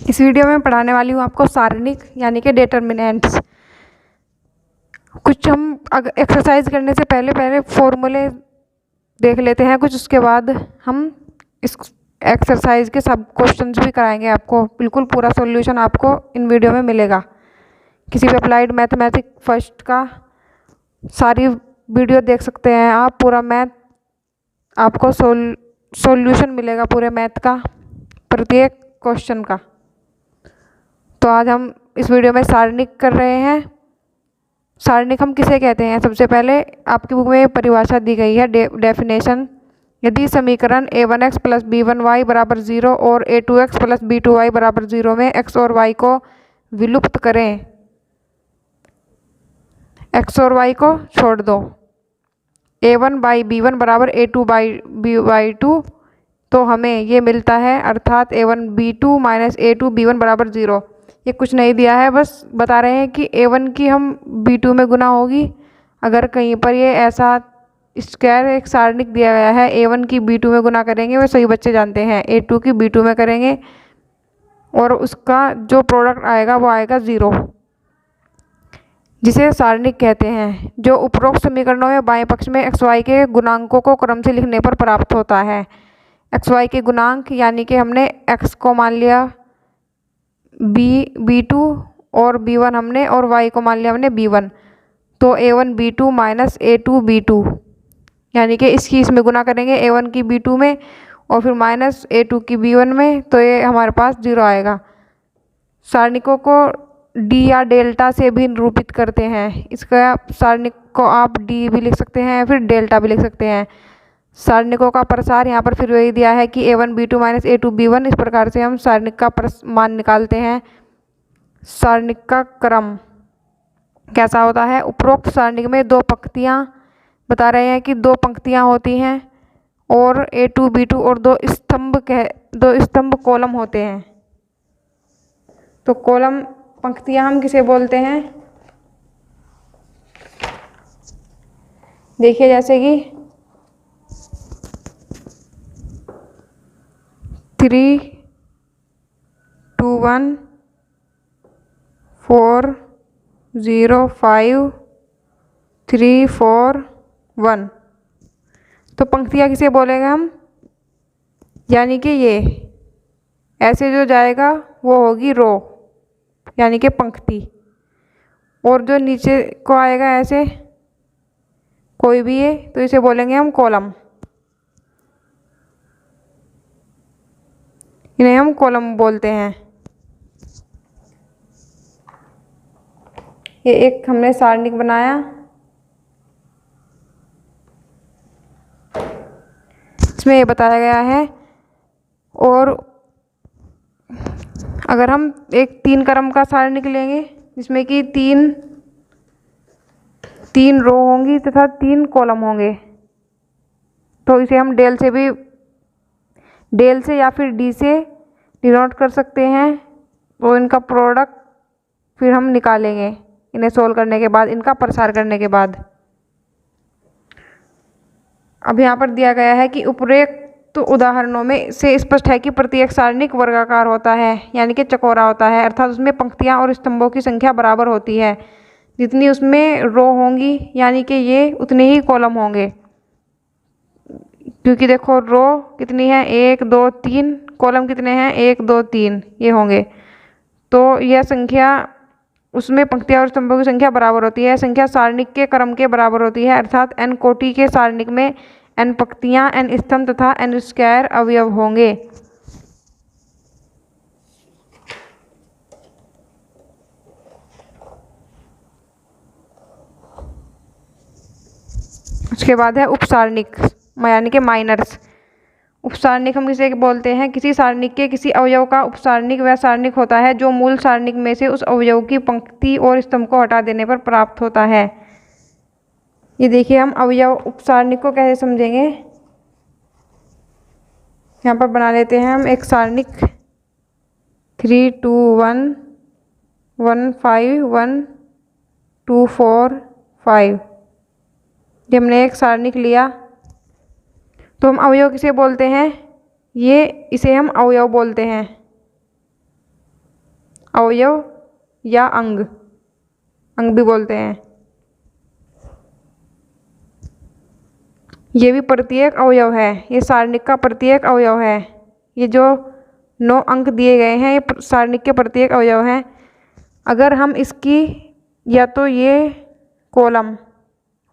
इस वीडियो में पढ़ाने वाली हूँ आपको सारणिक यानी कि डिटर्मिनेंट्स। कुछ हम एक्सरसाइज करने से पहले फॉर्मूले देख लेते हैं कुछ, उसके बाद हम इस एक्सरसाइज के सब क्वेश्चंस भी कराएंगे आपको। बिल्कुल पूरा सॉल्यूशन आपको इन वीडियो में मिलेगा। किसी भी अप्लाइड मैथमेटिक्स फर्स्ट का सारी वीडियो देख सकते हैं आप। पूरा मैथ आपको सॉल्यूशन मिलेगा पूरे मैथ का, प्रत्येक क्वेश्चन का। तो आज हम इस वीडियो में सारणिक कर रहे हैं। सारणिक हम किसे कहते हैं? सबसे पहले आपकी बुक में परिभाषा दी गई है, डेफिनेशन। यदि समीकरण a1x प्लस b1y बराबर 0 और a2x प्लस b2y बराबर 0 में x और y को विलुप्त करें, x और y को छोड़ दो, a1 बाई b1 बराबर a2 बाई b2, तो हमें ये मिलता है, अर्थात a1 b2 minus a2 b1 बराबर 0। ये कुछ नहीं दिया है, बस बता रहे हैं कि a1 की हम b2 में गुना होगी। अगर कहीं पर ये ऐसा स्क्वायर एक सारणिक दिया गया है, a1 की b2 में गुना करेंगे, वो सभी बच्चे जानते हैं, a2 की b2 में करेंगे और उसका जो प्रोडक्ट आएगा वो आएगा 0, जिसे सारणिक कहते हैं, जो उपरोक्त समीकरणों में बाएं पक्ष में एक्स वाई के गुणांकों को क्रम से लिखने पर प्राप्त होता है। एक्स वाई के गुणांक यानी कि हमने x को मान लिया b2 और b1 हमने, और y को मान लिया हमने b1, तो a1 b2 minus a2 b2 यानी कि इसमें गुना करेंगे a1 की b2 में और फिर माइनस a2 की b1 में, तो ये हमारे पास 0 आएगा। सारणिकों को d या डेल्टा से भी निरूपित करते हैं। इसका सारणिक को आप d भी लिख सकते हैं, फिर डेल्टा भी लिख सकते हैं। सारणिकों का प्रसार यहाँ पर फिर वही दिया है कि a1 b2 minus a2 b1। इस प्रकार से हम सारणिक का मान निकालते हैं। सारणिक का क्रम कैसा होता है? उपरोक्त सारणिक में दो पंक्तियाँ बता रहे हैं कि दो पंक्तियाँ होती हैं और a2 b2 और दो स्तंभ कॉलम होते हैं। तो कॉलम पंक्तियाँ हम किसे बोलते हैं? देखिए, जैसे कि 3 2 1 4 0 5 3 4 1, तो पंक्तियाँ किसे बोलेंगे हम? यानी कि ये ऐसे जो जाएगा वो होगी रो यानी कि पंक्ति, और जो नीचे को आएगा ऐसे कोई भी है तो इसे बोलेंगे हम कॉलम। इन्हें हम कॉलम बोलते हैं। ये एक हमने सारणिक बनाया, इसमें ये बताया गया है। और अगर हम एक 3 क्रम का सारणिक लेंगे जिसमें कि तीन रो होंगी तथा 3 कॉलम होंगे, तो इसे हम डेल से या फिर डी से डिनोट कर सकते हैं। तो इनका प्रोडक्ट फिर हम निकालेंगे इन्हें सोल्व करने के बाद, इनका प्रसार करने के बाद। अब यहाँ पर दिया गया है कि उपरोक्त तो उदाहरणों में से स्पष्ट है कि प्रत्येक सारणिक वर्गाकार होता है यानी कि चौकोरा होता है, अर्थात उसमें पंक्तियाँ और स्तंभों की संख्या बराबर होती है। जितनी उसमें रो होंगी यानी कि ये उतने ही कॉलम होंगे, क्योंकि देखो रो कितनी है, 1 2 3, कॉलम कितने हैं, 1 2 3, ये होंगे। तो यह संख्या उसमें पंक्तियाँ और स्तंभों की संख्या बराबर होती है। संख्या सारणिक के क्रम के बराबर होती है, अर्थात n कोटि के सारणिक में n पंक्तियाँ, n स्तंभ तथा n स्क्वायर अवयव होंगे। उसके बाद है उपसारणिक यानी कि माइनर्स। उपसारणिक हम किसे बोलते हैं? किसी सारणिक के किसी अवयव का उपसारणिक वह सारणिक होता है जो मूल सारणिक में से उस अवयव की पंक्ति और स्तंभ को हटा देने पर प्राप्त होता है। ये देखिए, हम अवयव उपसारणिक को कैसे समझेंगे, यहाँ पर बना लेते हैं हम एक सारणिक 3 2 1 1 5 1 2 4 5। ये हमने एक सारणिक लिया, तो हम अवयव किसे बोलते हैं? इसे हम अवयव बोलते हैं। अवयव या अंग, अंग भी बोलते हैं। ये भी प्रत्येक अवयव है, ये सारणिक का प्रत्येक अवयव है। ये जो 9 अंक दिए गए हैं ये सारणिक के प्रत्येक अवयव हैं। अगर हम इसकी या तो ये कॉलम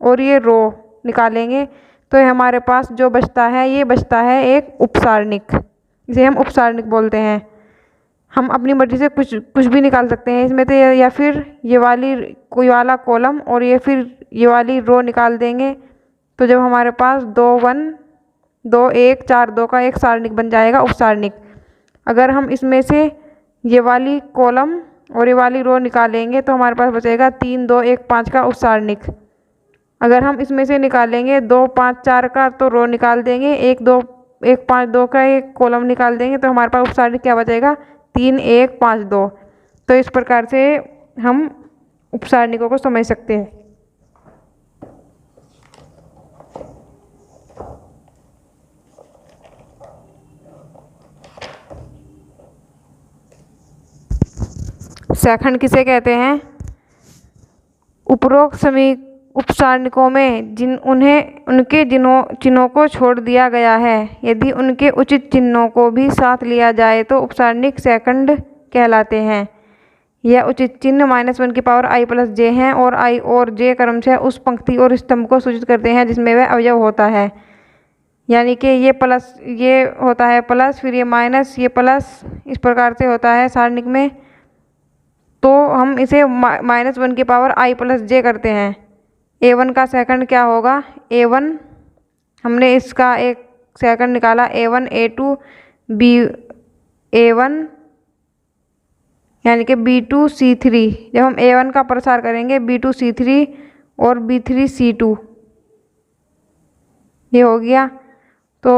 और ये रो निकालेंगे तो हमारे पास जो बचता है ये बचता है एक उपसारणिक, इसे हम उपसारणिक बोलते हैं। हम अपनी मर्जी से कुछ भी निकाल सकते हैं इसमें, तो या फिर ये वाली कोई वाला कॉलम और ये फिर ये वाली रो निकाल देंगे, तो जब हमारे पास 2 1 2 1 4 2 का एक सारणिक बन जाएगा उपसारणिक। अगर हम इसमें से ये वाली कॉलम और ये वाली रो निकालेंगे तो हमारे पास बचेगा 3 2 1 5 का उपसारणिक। अगर हम इसमें से निकालेंगे 2 5 4 का तो रो निकाल देंगे, 1 2 1 5 2 का एक कॉलम निकाल देंगे, तो हमारे पास उपसारणिक क्या बचेगा 3 1 5 2। तो इस प्रकार से हम उपसारणिकों को समझ सकते हैं। सेकंड किसे कहते हैं? उपरोक्त उपसारणिकों में उनके चिन्हों को छोड़ दिया गया है, यदि उनके उचित चिन्हों को भी साथ लिया जाए तो उपसारणिक सेकंड कहलाते हैं। यह उचित चिन्ह -1 की पावर i + j हैं और i और j क्रमशः उस पंक्ति और स्तंभ को सूचित करते हैं जिसमें वह अवयव होता है। यानी कि ये प्लस ये होता है प्लस, फिर ये माइनस, ये प्लस, इस प्रकार से होता है सारणिक में। तो हम इसे -1 की पावर i + j करते हैं। a1 का सेकंड क्या होगा? a1 हमने इसका एक सेकंड निकाला, a1 a2 a1 यानी कि b2 c3। जब हम a1 का प्रसार करेंगे b2 c3 और b3 c2, ये हो गया। तो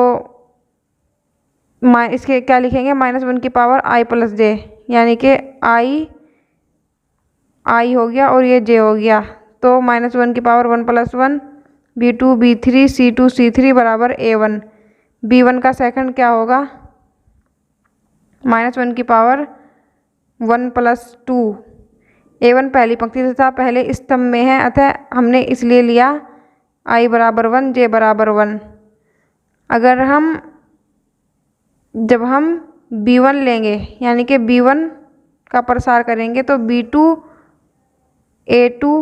इसके क्या लिखेंगे? -1 की पावर i + j, यानी कि i हो गया और ये j हो गया। तो -1 की power 1 + 1 b2 b3 c2 c3 बराबर a1। b1 का सेकंड क्या होगा? -1 की पावर 1 + 2। a1 पहली पंक्ति तथा पहले स्तंभ में है, अतः हमने इसलिए लिया i बराबर 1 j बराबर 1। अगर जब हम b1 लेंगे यानी कि b1 का प्रसार करेंगे तो b2 a2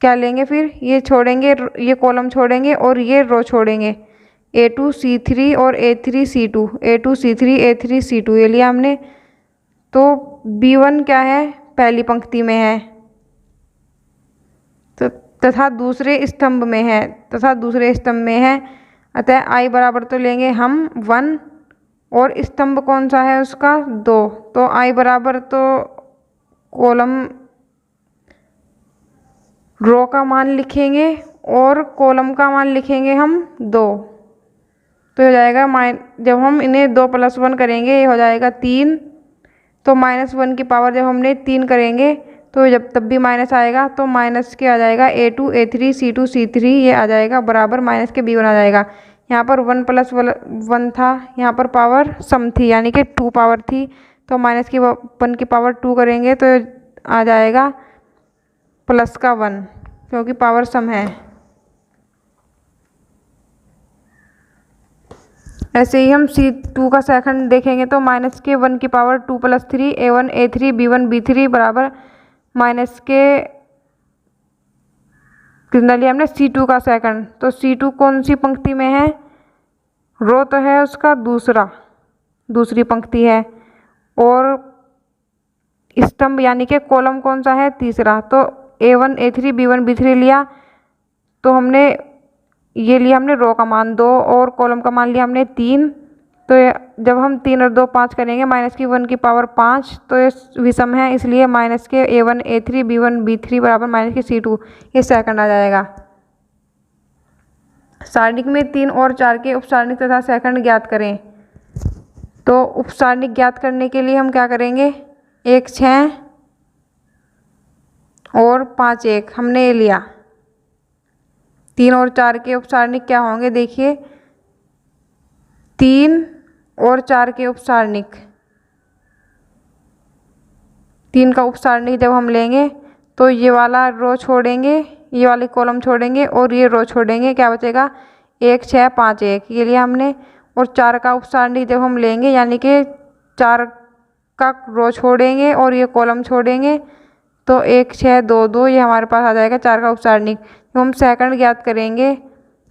क्या लेंगे? फिर ये छोड़ेंगे, ये कॉलम छोड़ेंगे और ये रो छोड़ेंगे, a2 c3 और a3 c2, a2 c3 a3 c2 ये लिया हमने। तो b1 क्या है? पहली पंक्ति में है तो तथा दूसरे स्तंभ में है, अतः i बराबर तो लेंगे हम 1 और स्तंभ कौन सा है उसका? 2। तो i बराबर तो कॉलम रो का मान लिखेंगे और कॉलम का मान लिखेंगे हम 2। तो हो जाएगा जब हम इन्हें 2 + 1 करेंगे ये हो जाएगा 3। तो -1 की पावर जब हमने 3 करेंगे तो जब तब भी माइनस आएगा, तो माइनस के आ जाएगा a2 a3 c2 c3 ये आ जाएगा बराबर माइनस के b1 आ जाएगा। यहाँ पर 1 + 1 था, यहाँ पर पावर सम थी यानी कि 2 पावर थी, तो -1 की पावर 2 करेंगे तो आ जाएगा प्लस का 1 क्योंकि पावर सम है। ऐसे ही हम c2 का सेकंड देखेंगे तो -1 की power 2 + 3 a1 a3 b1 b3 बराबर माइनस के कितना लिया हमने? c2 का सेकंड। तो c2 कौन सी पंक्ति में है? रो तो है उसका दूसरी पंक्ति है, और स्तंभ यानी कि कॉलम कौन सा है? तीसरा। तो a1 a3 b1 b3 लिया, तो हमने ये लिया हमने रो का मान 2 और कॉलम का मान लिया हमने 3। तो जब हम 3 और 2 5 करेंगे -1 की पावर 5, तो ये विषम है, इसलिए माइनस के a1 a3 b1 b3 बराबर माइनस के c2 ये सेकंड आ जाएगा। सारणिक में 3 और 4 के उपसारणिक तथा सेकंड ज्ञात करें। तो उपसारणिक ज्ञात करने के लिए हम क्या करेंगे? 1 6 और 5 1 हमने ये लिया। 3 और 4 के उपसारणिक क्या होंगे? देखिए 3 और 4 के उपसारणिक 3 का उप सारणी जब हम लेंगे तो ये वाला रो छोड़ेंगे, ये वाली कॉलम छोड़ेंगे और ये रो छोड़ेंगे, क्या बचेगा 1 6 5 1 ये लिया हमने। और 4 का उप सारणी जब हम लेंगे यानी कि 4 का रो छोड़ेंगे और ये कॉलम छोड़ेंगे तो 1 6 2 2 ये हमारे पास आ जाएगा 4 का उप सारणी। तो हम सेकंड ज्ञात करेंगे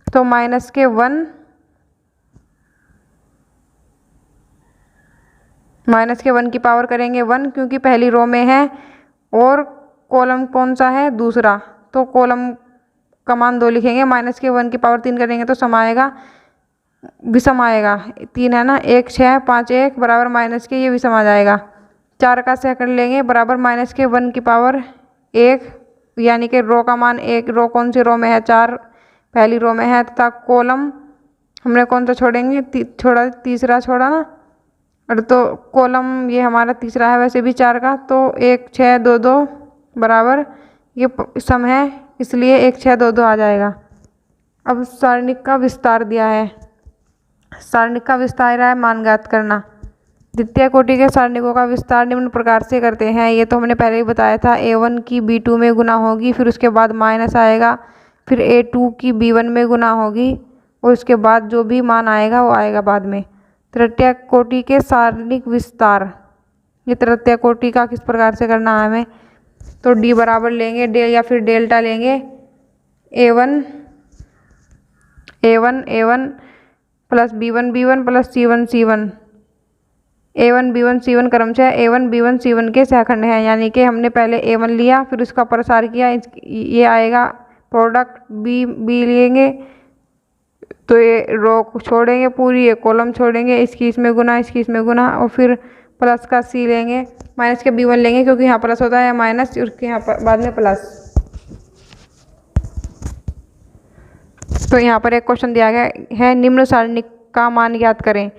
तो -1 -1 की पावर करेंगे 1 क्योंकि पहली रो में है और कॉलम कौन सा है दूसरा, तो कॉलम का मान 2 लिखेंगे। -1 की पावर 3 करेंगे तो सम आएगा, विषम आएगा 3 है ना, 1 6 5 1 बराबर माइनस के ये विषम आ जाएगा। 4 का सेकंड लेंगे बराबर -1 की पावर 1 यानी कि रो का मान 1, रो कौन सी रो में है 4 पहली रो में है, तथा कॉलम हमने कौन सा छोड़ेंगे छोड़ा तीसरा छोड़ा ना, और तो कॉलम ये हमारा तीसरा है वैसे भी 4 का, तो 1 6 2 2 बराबर ये सम है इसलिए 1 6 2 2 आ जाएगा। अब सारणिक का विस्तार दिया है, सारणिक का विस्तार है मान ज्ञात करना। द्वितीय कोटि के सारणिकों का विस्तार निम्न प्रकार से करते हैं, ये तो हमने पहले ही बताया था। A1 की B2 में गुना होगी, फिर उसके बाद माइनस आएगा, फिर A2 की B1 में गुना होगी और उसके बाद जो भी मान आएगा वो आएगा बाद में। तृतीय कोटि के सारणिक विस्तार, ये तृतीय कोटि का किस प्रकार से करना है हमें, तो D बराबर लेंगे डेल या फिर डेल्टा लेंगे A1 plus B1 plus C1 A1 B1 C1 क्रमशः A1 B1 C1 के सहखंड हैं, यानी कि हमने पहले A1 लिया फिर उसका प्रसार किया, ये आएगा प्रोडक्ट B लेंगे तो ये रो को छोड़ेंगे पूरी, ये कॉलम छोड़ेंगे, इसकी इसमें गुना और फिर प्लस का C लेंगे, माइनस के B1 लेंगे क्योंकि यहाँ प्लस होता है माइनस और यहाँ पर बाद में प्लस। तो यहाँ पर एक क्वेश्चन दिया गया है, निम्न सारणिक का मान ज्ञात करें।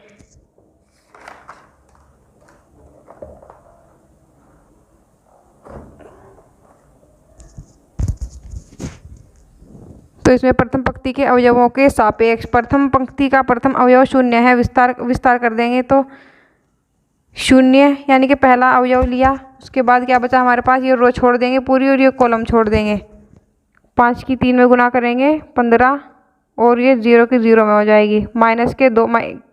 तो इसमें प्रथम पंक्ति के अवयवों के सापेक्ष प्रथम पंक्ति का प्रथम अवयव 0 है, विस्तार कर देंगे तो 0 यानी कि पहला अवयव लिया, उसके बाद क्या बचा हमारे पास, ये रो छोड़ देंगे पूरी और ये कॉलम छोड़ देंगे, 5 की 3 में गुना करेंगे 15 और ये 0 की 0 में हो जाएगी। माइनस के 2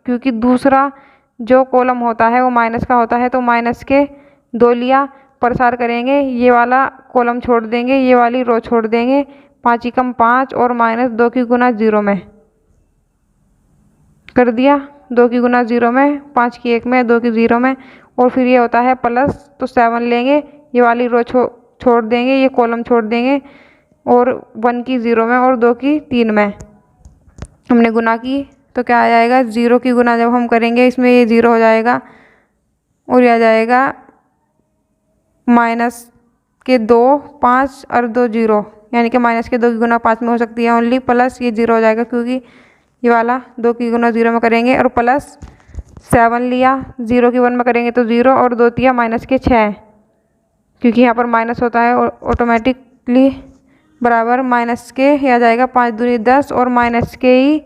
क्योंकि दूसरा जो कॉलम होता है वो माइनस का होता है तो माइनस के 2 लिया, प्रसार करेंगे, ये वाला कॉलम छोड़ देंगे, ये वाली रो छोड़ देंगे, 5 ही कम 5 और -2 की गुना 0 में कर दिया, 2 की गुना 0 में, 5 की 1 में, 2 की 0 में और फिर ये होता है प्लस, तो 7 लेंगे, ये वाली रो छोड़ देंगे, ये कॉलम छोड़ देंगे और 1 की 0 में और 2 की 3 में हमने गुना की तो क्या आ जाएगा, 0 की गुना जब हम करेंगे इसमें ये 0 हो जाएगा और ये आ जाएगा माइनस के 2 5 और 2 0 यानी कि माइनस के 2 की गुना 5 में हो सकती है ओनली, प्लस ये 0 हो जाएगा क्योंकि ये वाला 2 की गुना 0 में करेंगे और प्लस 7 लिया, 0 की 1 में करेंगे तो 0 और 2 तिया माइनस के 6 क्योंकि यहाँ पर माइनस होता है ऑटोमेटिकली बराबर माइनस के आ जाएगा 5 दूनी 10 और माइनस के ही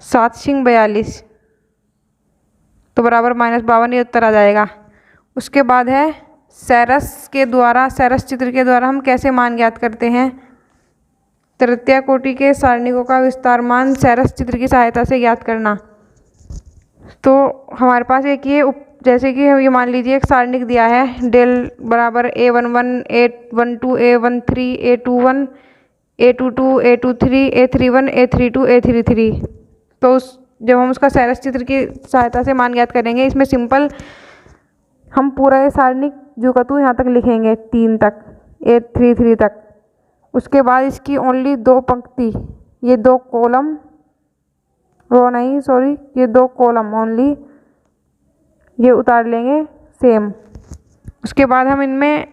7 सिंग 42 तो बराबर -52 ये उत्तर आ जाएगा। उसके बाद है सैरस चित्र के द्वारा हम कैसे मान ज्ञात करते हैं। तृतीय कोटि के सारणिकों का विस्तार मान सैरस चित्र की सहायता से ज्ञात करना। तो हमारे पास एक ये जैसे कि ये मान लीजिए एक सारणिक दिया है, डेल बराबर A11 A12 A13 A21 A22 A23 A31 A32 A33। तो जब हम उसका सैरस चित्र की सहायता से मान ज्ञात करेंगे, इसमें सिंपल हम पूरा ये सारणिक जो कतु यहाँ तक लिखेंगे 3 तक A33 तक, उसके बाद इसकी ओनली 2 पंक्ति, ये 2 कॉलम रो नहीं सॉरी ये 2 कॉलम ओनली ये उतार लेंगे सेम। उसके बाद हम इनमें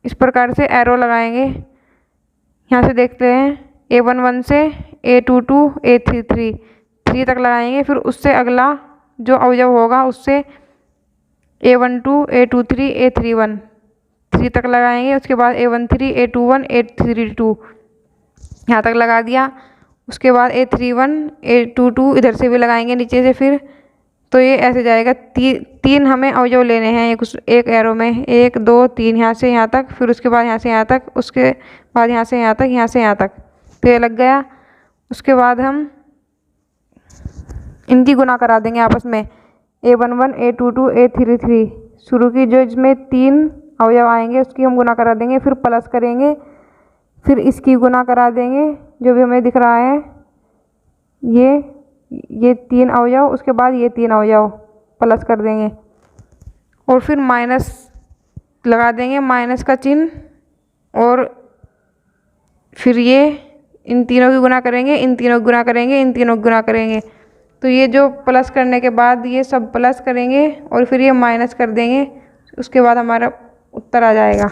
इस प्रकार से एरो लगाएंगे, यहाँ से देखते हैं A11 से A22 A33 3 तक लगाएंगे, फिर उससे अगला जो अवयव होगा उससे A12 A23 A31 3 तक लगाएंगे, उसके बाद A13 A21 A32 यहाँ तक लगा दिया। उसके बाद A31 A22 इधर से भी लगाएंगे नीचे से, फिर तो ये ऐसे जाएगा। तीन हमें अवयव लेने हैं एक एरो में, 1 2 3, यहाँ से यहाँ तक, फिर उसके बाद यहाँ से यहाँ तक, उसके बाद यहाँ से यहाँ तक, यहाँ से यहाँ तक। तो ये लग गया। उसके बाद हम इनकी गुना करा देंगे आपस में, A11 A22 A33। शुरू की जो इसमें 3 अवयव आएंगे उसकी हम गुना करा देंगे, फिर प्लस करेंगे, फिर इसकी गुना करा देंगे जो भी हमें दिख रहा है, ये 3 अवयव, उसके बाद ये 3 अवयव प्लस कर देंगे और फिर माइनस लगा देंगे, माइनस का चिन्ह, और फिर ये इन तीनों की गुना करेंगे, इन तीनों की गुना करेंगे, इन तीनों की गुना करेंगे। तो ये जो प्लस करने के बाद ये सब प्लस करेंगे और फिर ये माइनस कर देंगे, उसके बाद हमारा उत्तर आ जाएगा।